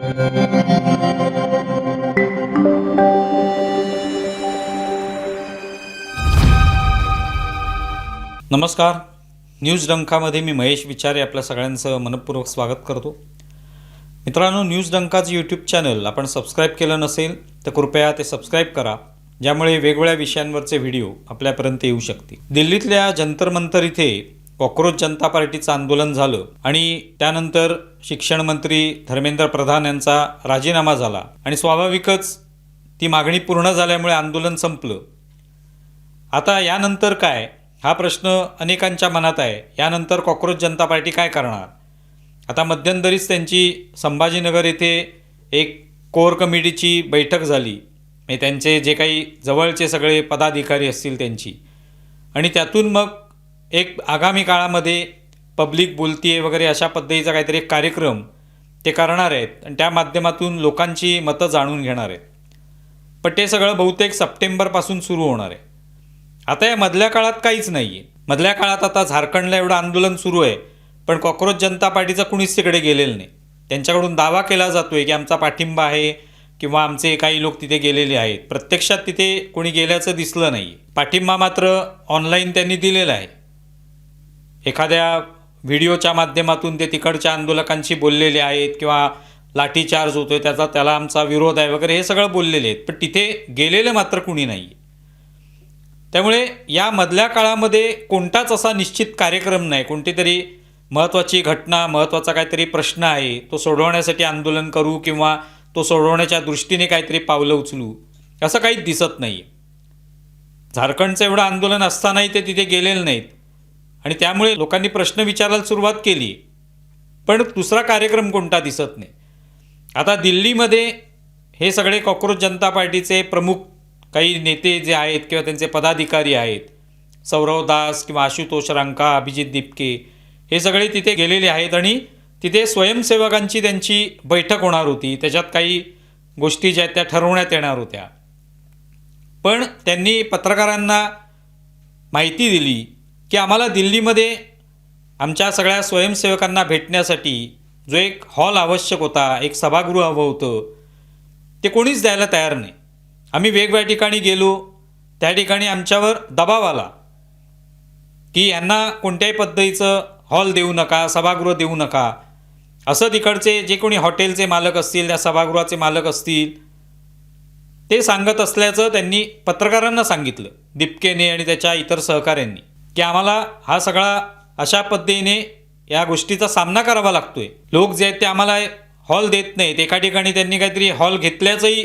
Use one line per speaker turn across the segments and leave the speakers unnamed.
नमस्कार, न्यूज डंकामध्ये मी महेश विचारे आपल्या सगळ्यांचं मनपूर्वक स्वागत करतो। मित्रांनो, न्यूज डंकाचं यूट्यूब चॅनल आपण सबस्क्राईब केलं नसेल तर कृपया ते सबस्क्राईब करा, ज्यामुळे वेगवेगळ्या विषयांवरचे व्हिडिओ आपल्यापर्यंत येऊ शकतील। दिल्लीतल्या जंतर मंतर इथे कॉकरोच जनता पार्टीचं आंदोलन झालं आणि त्यानंतर शिक्षण मंत्री धर्मेंद्र प्रधान यांचा राजीनामा झाला आणि स्वाभाविकच ती मागणी पूर्ण झाल्यामुळे आंदोलन संपलं। आता यानंतर काय हा प्रश्न अनेकांच्या मनात आहे। यानंतर कॉकरोच जनता पार्टी काय करणार? आता मध्यंतरीच त्यांची संभाजीनगर येथे एक कोर कमिटीची बैठक झाली, म्हणजे त्यांचे जे काही जवळचे सगळे पदाधिकारी असतील त्यांची, आणि त्यातून मग एक आगामी काळामध्ये पब्लिक बोलतीये वगैरे अशा पद्धतीचा काहीतरी एक कार्यक्रम ते करणार आहेत आणि त्या माध्यमातून लोकांची मतं जाणून घेणार आहेत। पण ते सगळं बहुतेक सप्टेंबरपासून सुरू होणार आहे। आता या मधल्या काळात काहीच नाही आहे। मधल्या काळात आता झारखंडला एवढं आंदोलन सुरू आहे, पण कॉकरोच जनता पार्टीचा कुणीच तिकडे गेलेलं नाही। त्यांच्याकडून दावा केला जातोय की आमचा पाठिंबा आहे किंवा आमचे काही लोक तिथे गेलेले आहेत। प्रत्यक्षात तिथे कोणी गेल्याचं दिसलं नाही। पाठिंबा मात्र ऑनलाईन त्यांनी दिलेला आहे। एखाद्या व्हिडिओच्या माध्यमातून ते तिकडच्या आंदोलकांशी बोललेले आहेत किंवा लाठीचार्ज होतोय त्याला आमचा विरोध आहे वगैरे हे सगळं बोललेले आहेत, पण तिथे गेलेलं मात्र कुणी नाही। त्यामुळे या मधल्या काळामध्ये कोणताच असा निश्चित कार्यक्रम नाही। कोणती तरी महत्त्वाची घटना, महत्त्वाचा काहीतरी प्रश्न आहे तो सोडवण्यासाठी आंदोलन करू किंवा तो सोडवण्याच्या दृष्टीने काहीतरी पावलं उचलू असं काहीच दिसत नाही। झारखंडचं एवढं आंदोलन असतानाही ते तिथे गेलेले नाहीत आणि त्यामुळे लोकांनी प्रश्न विचारायला सुरुवात केली, पण दुसरा कार्यक्रम कोणता दिसत नाही। आता दिल्लीमध्ये हे सगळे कॉकरोच जनता पार्टीचे प्रमुख काही नेते जे आहेत किंवा त्यांचे पदाधिकारी आहेत, सौरव दास किंवा आशुतोष रांका, अभिजित दिपके, हे सगळे तिथे गेलेले आहेत आणि तिथे स्वयंसेवकांची त्यांची बैठक होणार होती। त्याच्यात काही गोष्टी ज्या त्या ठरवण्यात येणार होत्या, पण त्यांनी पत्रकारांना माहिती दिली की आम्हाला दिल्लीमध्ये आमच्या सगळ्या स्वयंसेवकांना भेटण्यासाठी जो एक हॉल आवश्यक होता, एक सभागृह हवं होतं, ते कोणीच द्यायला तयार नाही। आम्ही वेगवेगळ्या ठिकाणी गेलो, त्या ठिकाणी आमच्यावर दबाव आला की यांना कोणत्याही पद्धतीचं हॉल देऊ नका, सभागृह देऊ नका, असं तिकडचे जे कोणी हॉटेलचे मालक असतील, त्या सभागृहाचे मालक असतील, ते सांगत असल्याचं त्यांनी पत्रकारांना सांगितलं, दिपकेने आणि त्याच्या इतर सहकाऱ्यांनी, की आम्हाला हा सगळा अशा पद्धतीने या गोष्टीचा सामना करावा लागतोय। लोक जे आहेत ते आम्हाला हॉल देत नाहीत। एका ठिकाणी त्यांनी काहीतरी हॉल घेतल्याचंही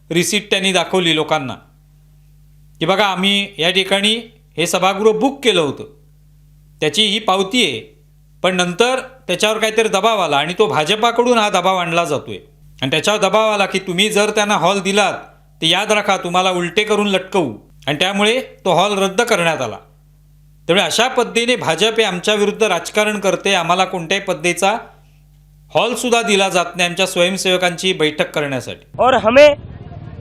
रिसीट त्यांनी दाखवली लोकांना की बघा आम्ही या ठिकाणी हे सभागृह बुक केलं होतं, त्याची ही पावती आहे, पण नंतर त्याच्यावर काहीतरी दबाव आला आणि तो भाजपाकडून हा दबाव आणला जातोय आणि त्याच्यावर दबाव आला की तुम्ही जर त्यांना हॉल दिलात ते याद राखा तुम्हाला उलटे करून लटकवू, आणि त्यामुळे तो हॉल रद्द करण्यात आला। त्यामुळे अशा पद्धतीने भाजप हे आमच्या विरुद्ध राजकारण करते, आम्हाला कोणत्याही पद्धतीचा हॉलसुद्धा दिला जात नाही आमच्या स्वयंसेवकांची बैठक करण्यासाठी।
और हमें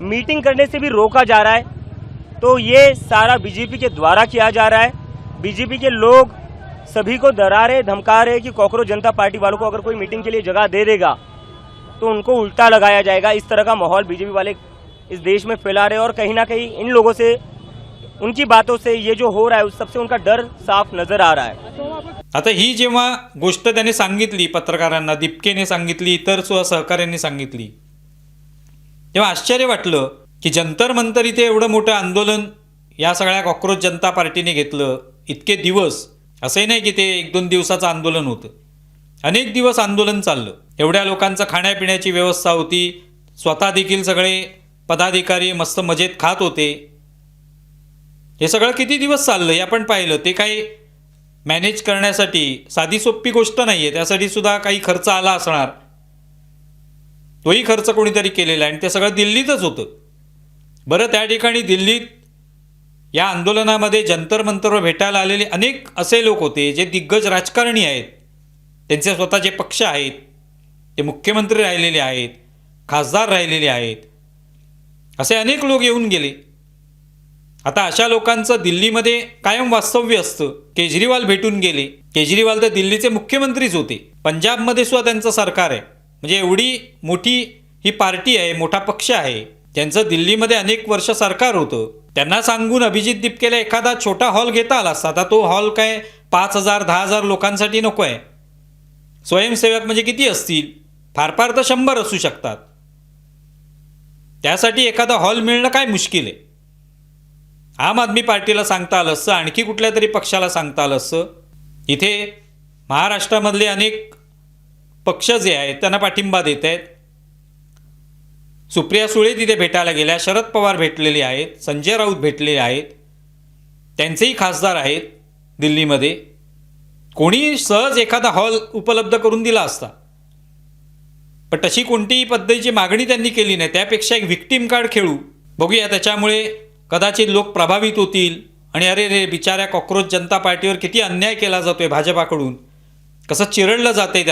मीटिंग करने से भी रोका जा रहा है, तो ये सारा बीजेपी के द्वारा किया जा रहा है। बीजेपी के लोग सभी को डरा रहे, धमका रहे कि कॉकरोच जनता पार्टी वालों को अगर कोई मीटिंग के लिए जगह दे देगा तो उनको उल्टा लगाया जाएगा। इस तरह का माहौल बीजेपी वाले इस देश में फैला रहे और कहीं ना कहीं इन लोगों से, उनकी बातों से ये जो हो रहा है उस सबसे उनका डर साफ नजर आ रहा है।
आता ही जेव्हा गोष्ट त्याने सांगितली पत्रकारांना, दिपकेने सांगितली, इतर सहकाऱ्यांनी सांगितली, तेव्हा आश्चर्य वाटलं की जंतर मंतर इथे एवढं मोठं आंदोलन या सगळ्या कॉकरोच जनता पार्टीने घेतलं। इतके दिवस, असंही नाही की ते 1-2 दिवसाचं आंदोलन होतं, अनेक दिवस आंदोलन चाललं। एवढ्या लोकांचं खाण्यापिण्याची व्यवस्था होती, स्वतः देखील सगळे पदाधिकारी मस्त मजेत खात होते। हे सगळं किती दिवस चाललं हे आपण पाहिलं। ते काही मॅनेज करण्यासाठी साधी सोपी गोष्ट नाही आहे, त्यासाठी सुद्धा काही खर्च आला असणार, तोही खर्च कोणीतरी केलेला आहे आणि ते सगळं दिल्लीतच होतं। बरं, त्या ठिकाणी दिल्लीत या आंदोलनामध्ये जंतर मंतरवर भेटायला आलेले अनेक असे लोक होते जे दिग्गज राजकारणी आहेत, त्यांचे स्वतःचे पक्ष आहेत, ते मुख्यमंत्री राहिलेले आहेत, खासदार राहिलेले आहेत, असे अनेक लोक येऊन गेले। आता अशा लोकांचं दिल्लीमध्ये कायम वास्तव्य असतं। केजरीवाल भेटून गेले, केजरीवाल तर दिल्लीचे मुख्यमंत्रीच होते, पंजाबमध्ये सुद्धा त्यांचं सरकार आहे, म्हणजे एवढी मोठी ही पार्टी आहे, मोठा पक्ष आहे, त्यांचं दिल्लीमध्ये अनेक वर्ष सरकार होतं, त्यांना सांगून अभिजित दिपकेला एखादा छोटा हॉल घेता आला असता. आता तो हॉल काय 5,000 10,000 लोकांसाठी नको आहे. स्वयंसेवक म्हणजे किती असतील? फार फार तर 100 असू शकतात. त्यासाठी एखादा हॉल मिळणं काय मुश्किल आहे. आम आदमी पार्टीला सांगता आलं असतं, आणखी कुठल्या तरी पक्षाला सांगता आलं असतं. इथे महाराष्ट्रामधले अनेक पक्ष जे आहेत त्यांना पाठिंबा देत आहेत. सुप्रिया सुळे तिथे भेटायला गेल्या, शरद पवार भेटलेले आहेत, संजय राऊत भेटलेले आहेत, त्यांचेही खासदार आहेत दिल्लीमध्ये. कोणी सहज एखादा हॉल उपलब्ध करून दिला असता. पण तशी कोणतीही पद्धतीची मागणी त्यांनी केली नाही. त्यापेक्षा एक व्हिक्टीम कार्ड खेळू, बघूया, त्याच्यामुळे कदाचित लोक प्रभावित होतील आणि अरे रे बिचाऱ्या कॉक्रोच जनता पार्टीवर किती अन्याय केला जातोय भाजपाकडून, कसं चिरडलं जातंय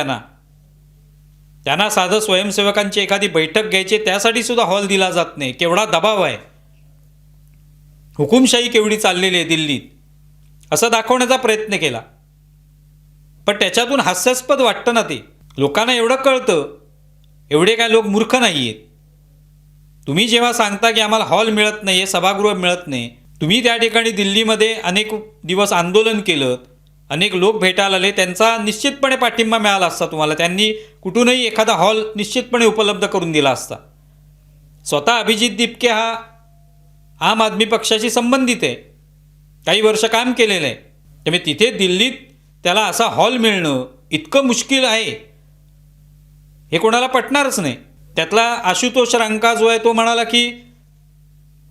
त्यांना साधं स्वयंसेवकांची एखादी बैठक घ्यायची त्यासाठी सुद्धा हॉल दिला जात नाही. केवढा दबाव आहे, हुकुमशाही केवढी चाललेली आहे दिल्लीत, असं दाखवण्याचा प्रयत्न केला. पण त्याच्यातून हास्यास्पद वाटतं ना ते. लोकांना एवढं कळतं, एवढे काय लोक मूर्ख नाही आहेत. तुम्ही जेव्हा सांगता की आम्हाला हॉल मिळत नाही आहे, सभागृह मिळत नाही, तुम्ही त्या ठिकाणी दिल्लीमध्ये अनेक दिवस आंदोलन केलं, अनेक लोक भेटायला आले, त्यांचा निश्चितपणे पाठिंबा मिळाला असता तुम्हाला. त्यांनी कुठूनही एखादा हॉल निश्चितपणे उपलब्ध करून दिला असता. स्वतः अभिजित दिपके हा आम आदमी पक्षाशी संबंधित आहे, काही वर्ष काम केलेलं आहे. त्यामुळे तिथे दिल्लीत त्याला असा हॉल मिळणं इतकं मुश्किल आहे हे कोणाला पटणारच नाही. त्यातला आशुतोष रांका जो आहे तो म्हणाला की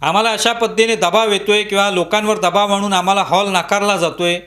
आम्हाला अशा पद्धतीने दबाव येतोय किंवा लोकांवर दबाव म्हणून आम्हाला हॉल नाकारला जातोय,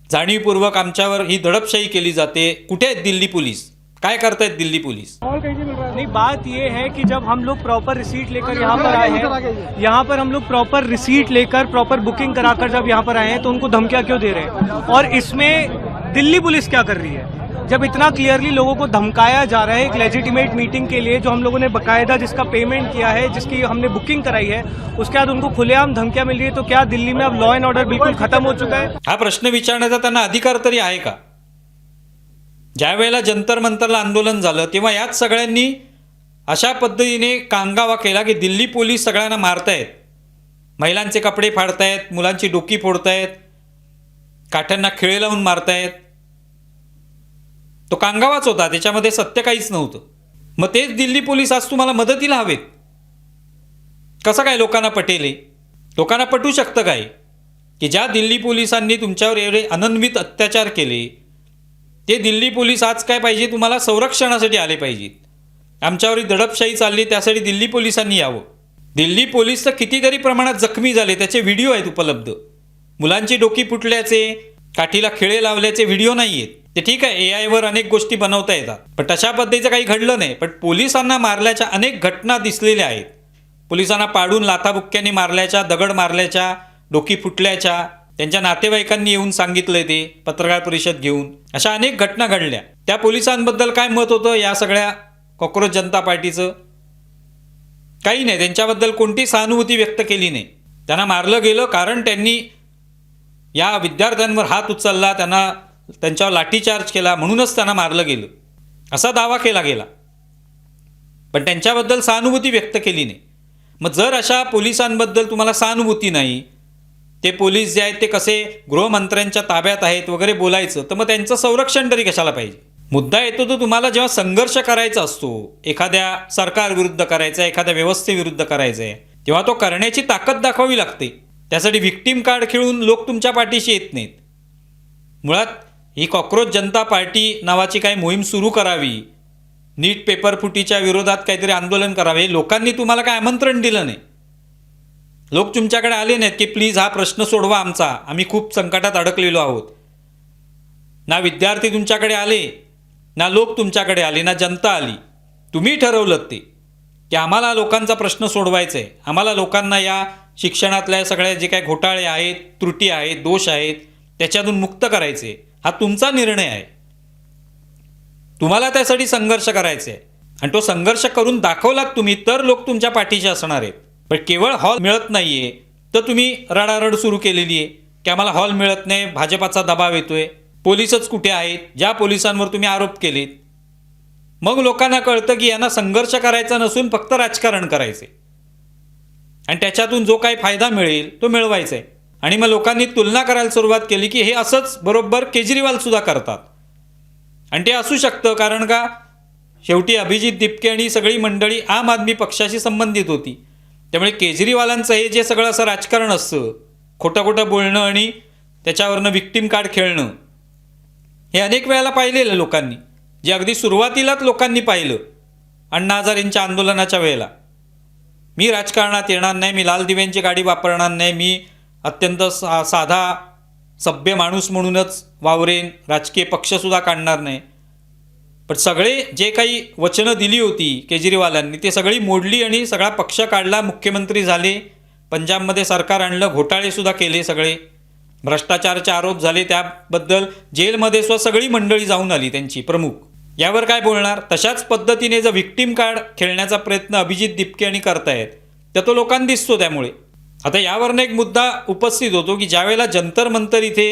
जाणीवपूर्वक आमच्यावर ही दडपशाही केली जाते. कुठे आहेत दिल्ली पोलीस? काय करतायत दिल्ली पोलीस?
नहीं, बात ये है कि जब हम लोग प्रॉपर रिसीट लेकर यहाँ पर आए हैं, यहाँ पर हम लोग प्रॉपर रिसीट लेकर प्रॉपर बुकिंग कराकर जब यहाँ पर आए हैं तो उनको धमकियाँ क्यों दे रहे हैं? और इसमें दिल्ली पुलिस क्या कर रही है? जब इतना क्लियरली लोगों को धमकाया जा रहा है एक लेजिटिमेट मीटिंग के लिए, जो हम लोगों ने बकायदा जिसका पेमेंट किया है, जिसकी हमने बुकिंग कराई है, उसके बाद उनको खुलेआम धमकियां मिल रही है, तो क्या दिल्ली में अब लॉ एंड ऑर्डर बिल्कुल खत्म हो चुका है?
हा प्रश्न विचारण्याचा त्यांना अधिकार तरी आहे का? ज्या वेळेला जंतर मंतरला आंदोलन झालं तेव्हा याच सगळ्यांनी अशा पद्धतीने कांगावा केला की दिल्ली पोलीस सगळ्यांना मारतायत, महिलांचे कपडे फाडतायत, मुलांची डोकी फोडतायत, काठ्यांना खिळे लावून मारतायत. तो कांगावाच होता, त्याच्यामध्ये सत्य काहीच नव्हतं. मग तेच दिल्ली पोलीस आज तुम्हाला मदतीला हवेत. कसं काय लोकांना पटेल? लोकांना पटू शकतं काय की ज्या दिल्ली पोलिसांनी तुमच्यावर एवढे अनन्वित अत्याचार केले ते दिल्ली पोलीस आज काय पाहिजे, तुम्हाला संरक्षणासाठी आले पाहिजेत. आमच्यावर दडपशाही चालली त्यासाठी दिल्ली पोलिसांनी यावं. दिल्ली पोलीस तर कितीतरी प्रमाणात जखमी झाले, त्याचे व्हिडिओ आहेत उपलब्ध. मुलांची डोकी फुटल्याचे, काठीला खिळे लावल्याचे व्हिडिओ नाही आहेत. ते ठीक आहे, AI वर अनेक गोष्टी बनवता येतात, पण तशा पद्धतीचं काही घडलं नाही. पण पोलिसांना मारल्याच्या अनेक घटना दिसलेल्या आहेत. पोलिसांना पाडून लाथाबुक्क्यांनी मारल्याच्या, दगड मारल्याच्या, डोकी फुटल्याच्या, त्यांच्या नातेवाईकांनी येऊन सांगितलंय ते पत्रकार परिषद घेऊन. अशा अनेक घटना घडल्या. त्या पोलिसांबद्दल काय मत होतं या सगळ्या कॉक्रोच जनता पार्टीचं? काही नाही, त्यांच्याबद्दल कोणती सहानुभूती व्यक्त केली नाही. त्यांना मारलं गेलं कारण त्यांनी या विद्यार्थ्यांवर हात उचलला, त्यांच्यावर लाठीचार्ज केला, म्हणूनच त्यांना मारलं गेलं असा दावा केला गेला. पण त्यांच्याबद्दल सहानुभूती व्यक्त केली नाही. मग जर अशा पोलिसांबद्दल तुम्हाला सहानुभूती नाही, ते पोलीस जे आहेत ते कसे गृहमंत्र्यांच्या ताब्यात आहेत वगैरे बोलायचं, तर मग त्यांचं संरक्षण तरी कशाला पाहिजे? मुद्दा येतो तो तुम्हाला जेव्हा संघर्ष करायचा असतो, एखाद्या सरकारविरुद्ध करायचा आहे, एखाद्या व्यवस्थेविरुद्ध करायचं आहे, तेव्हा तो करण्याची ताकद दाखवावी लागते. त्यासाठी व्हिक्टीम कार्ड खेळून लोक तुमच्या पाठीशी येत नाहीत. मुळात ही कॉक्रोच जनता पार्टी नावाची काही मोहीम सुरू करावी, नीट पेपर फुटीच्या विरोधात काहीतरी आंदोलन करावे, लोकांनी तुम्हाला काय आमंत्रण दिलं नाही. लोक तुमच्याकडे आले नाहीत की प्लीज हा प्रश्न सोडवा आमचा, आम्ही खूप संकटात अडकलेलो आहोत. ना विद्यार्थी तुमच्याकडे आले, ना लोक तुमच्याकडे आले, ना जनता आली. तुम्ही ठरवलं ते की आम्हाला लोकांचा प्रश्न सोडवायचा आहे, आम्हाला लोकांना या शिक्षणातल्या सगळ्या जे काही घोटाळे आहेत, त्रुटी आहेत, दोष आहेत त्याच्यातून मुक्त करायचे. हा तुमचा निर्णय आहे. तुम्हाला त्यासाठी संघर्ष करायचा आहे आणि तो संघर्ष करून दाखवलात तुम्ही तर लोक तुमच्या पाठीशी असणार आहेत. पण केवळ हॉल मिळत नाही आहे तर तुम्ही रडारड सुरू केलेली आहे की आम्हाला हॉल मिळत नाही, भाजपाचा दबाव येतोय. पोलीसच कुठे आहेत? ज्या पोलिसांवर तुम्ही आरोप केलेत मग लोकांना कळतं की यांना संघर्ष करायचा नसून फक्त राजकारण करायचे आणि त्याच्यातून जो काही फायदा मिळेल तो मिळवायचा आहे. आणि मग लोकांनी तुलना करायला सुरुवात केली की हे असंच बरोबर केजरीवालसुद्धा करतात. आणि ते असू शकतं, कारण का शेवटी अभिजित दिपके आणि सगळी मंडळी आम आदमी पक्षाशी संबंधित होती. त्यामुळे केजरीवालांचं हे जे सगळं असं राजकारण असतं, खोटं खोटं बोलणं आणि त्याच्यावरनं विक्टिम कार्ड खेळणं, हे अनेक वेळेला पाहिलेलं लोकांनी, जे अगदी सुरुवातीलाच लोकांनी पाहिलं अण्णा हजारेंच्या आंदोलनाच्या वेळेला. मी राजकारणात येणार नाही, मी लाल दिव्यांची गाडी वापरणार नाही, मी अत्यंत साधा सभ्य माणूस म्हणूनच वावरेन, राजकीय पक्षसुद्धा काढणार नाही. पण सगळे जे काही वचनं दिली होती केजरीवालांनी ते सगळी मोडली आणि सगळा पक्ष काढला, मुख्यमंत्री झाले, पंजाबमध्ये सरकार आणलं, घोटाळेसुद्धा केले, सगळे भ्रष्टाचाराचे आरोप झाले, त्याबद्दल जेलमध्ये सुद्धा सगळी मंडळी जाऊन आली त्यांची प्रमुख. यावर काय बोलणार? तशाच पद्धतीने जर विक्टिम कार्ड खेळण्याचा प्रयत्न अभिजित दिपके आणि करतायत तर तो लोकांना दिसतो. त्यामुळे आता यावरनं एक मुद्दा उपस्थित होतो की ज्यावेळेला जंतर मंतर इथे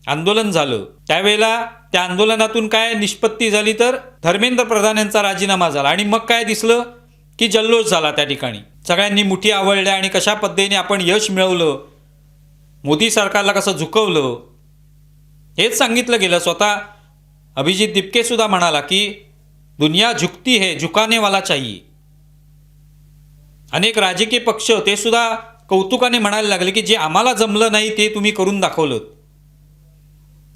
आंदोलन झालं त्यावेळेला त्या आंदोलनातून काय निष्पत्ती झाली, तर धर्मेंद्र प्रधान यांचा राजीनामा झाला आणि मग काय दिसलं की जल्लोष झाला त्या ठिकाणी. सगळ्यांनी मुठी आवळल्या आणि कशा पद्धतीने आपण यश मिळवलं, मोदी सरकारला कसं झुकवलं, हेच सांगितलं गेलं. स्वतः अभिजित दिपके सुद्धा म्हणाला की दुनिया झुकती है, झुकाने वाला चाहिए. अनेक राजकीय पक्ष ते सुद्धा कौतुकाने म्हणायला लागले की जे आम्हाला जमलं नाही ते तुम्ही करून दाखवलं.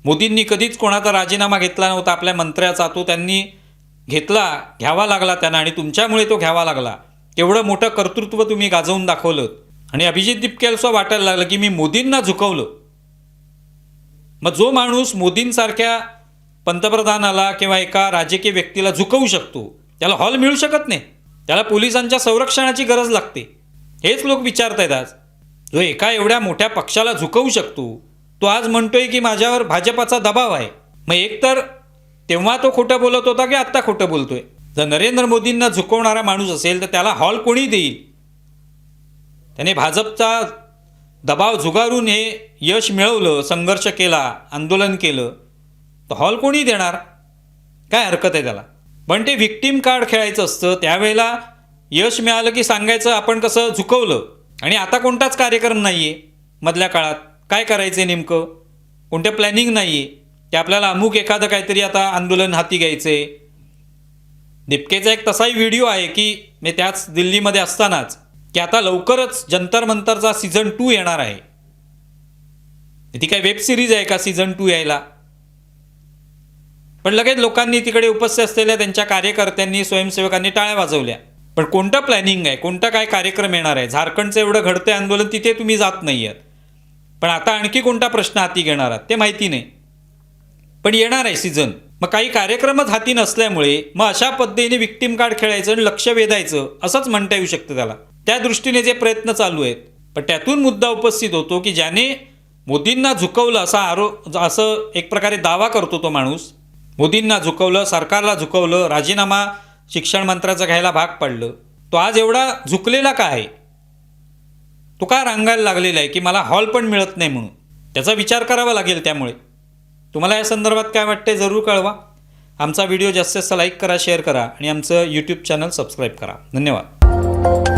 मोदींनी कधीच कोणाचा राजीनामा घेतला नव्हता आपल्या मंत्र्याचा, तो त्यांनी घ्यावा लागला त्यांना आणि तुमच्यामुळे तो घ्यावा लागला. तेवढं मोठं कर्तृत्व तुम्ही गाजवून दाखवलं. आणि अभिजित दिपकेला सुद्धा वाटायला लागलं की मी मोदींना झुकवलं. मग जो माणूस मोदींसारख्या पंतप्रधानाला किंवा एका राजकीय व्यक्तीला झुकवू शकतो त्याला हॉल मिळू शकत नाही, त्याला पोलिसांच्या संरक्षणाची गरज लागते. हेच लोक विचारतायत आज. जो एका एवढ्या मोठ्या पक्षाला झुकवू शकतो तो आज म्हणतोय की माझ्यावर भाजपाचा दबाव आहे. मग एक तर तेव्हा तो खोटं बोलत होता की आत्ता खोटं बोलतोय? जर नरेंद्र मोदींना झुकवणारा माणूस असेल तर त्याला हॉल कोणी देईल? त्याने भाजपचा दबाव झुगारून हे यश मिळवलं, संघर्ष केला, आंदोलन केलं, तर हॉल कोणी देणार? काय हरकत आहे त्याला? पण ते विक्टिम कार्ड खेळायचं असतं. त्यावेळेला यश मिळालं की सांगायचं आपण कसं झुकवलं. आणि आता कोणताच कार्यक्रम नाही आहे मधल्या काळात. काय करायचं आहे नेमकं? कोणतं प्लॅनिंग नाही आहे की आपल्याला अमुक एखादं काहीतरी आता आंदोलन हाती घ्यायचं आहे. दिपकेचा एक तसाही व्हिडिओ आहे की मी त्याच दिल्लीमध्ये असतानाच की आता लवकरच जंतर मंतरचा सीझन 2 येणार आहे. ती काय वेब सिरीज आहे का सीझन 2 यायला? पण लगेच लोकांनी तिकडे उपस्थित असलेल्या त्यांच्या कार्यकर्त्यांनी, स्वयंसेवकांनी टाळ्या वाजवल्या. पण कोणतं प्लॅनिंग आहे, कोणता काय कार्यक्रम येणार आहे? झारखंडचं एवढं घडतंय आंदोलन, तिथे तुम्ही जात नाही आहेत. पण आता आणखी कोणता प्रश्न हाती घेणार आहात ते माहिती नाही. पण येणार आहे सीझन. मग काही कार्यक्रमच हाती नसल्यामुळे मग अशा पद्धतीने विक्टिम कार्ड खेळायचं आणि लक्ष वेधायचं असंच म्हणता येऊ शकतं त्याला. त्या दृष्टीने जे प्रयत्न चालू आहेत. पण त्यातून मुद्दा उपस्थित होतो की ज्याने मोदींना झुकवलं असं एक प्रकारे दावा करतो तो माणूस. मोदींना झुकवलं, सरकारला झुकवलं, राजीनामा शिक्षण मंत्र्याचा घ्यायला भाग पडलं. तो आज एवढा झुकलेला का आहे? तो का रांगायला लागलेला आहे की मला हॉल पण मिळत नाही म्हणून? त्याचा विचार करावा लागेल. त्यामुळे तुम्हाला या संदर्भात काय वाटते जरूर कळवा. आमचा व्हिडिओ जास्तीत जास्त लाईक करा, शेअर करा आणि आमचं यूट्यूब चॅनल सबस्क्राईब करा. धन्यवाद.